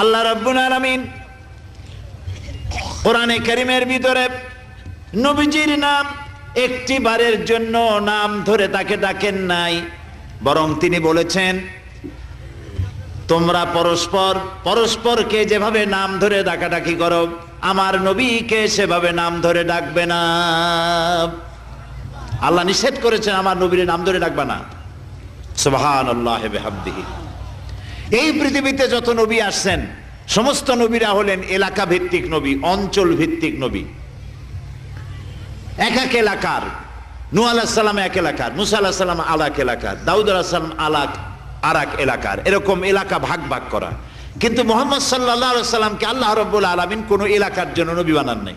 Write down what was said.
আল্লাহ রাব্বুল আলামিন কোরআনে কারীমের ভিতরে নবীজির নাম একটি বারের জন্য নাম ধরে তাকে ডাকেন নাই, বরং তিনি বলেছেন তোমরা পরস্পর পরস্পরকে যেভাবে নাম ধরে ডাকাডাকি করো আমার নবীকে সেভাবে নাম ধরে ডাকবে না। আল্লাহ নিষেধ করেছেন আমার নবীর নাম ধরে ডাকবে না। সুবহানাল্লাহি ওয়া বিহামদিহি। এই পৃথিবীতে যত নবী আসছেন সমস্ত নবীরা হলেন এলাকা ভিত্তিক নবী, অঞ্চল ভিত্তিক নবী। এক এক এলাকার, নূহ আলাইহিস সালাম এক এলাকার, মুসা আলাইহিস সালাম আলাক এলাকার, দাউদ আলাইহিস সালাম আরাক এলাকার, এরকম এলাকা ভাগ ভাগ করা। কিন্তু মুহাম্মদ সাল্লাল্লাহু আলাইহি ওয়াসাল্লামকে আল্লাহ রাব্বুল আলামিন কোন এলাকার জন্য নবী বানান নাই।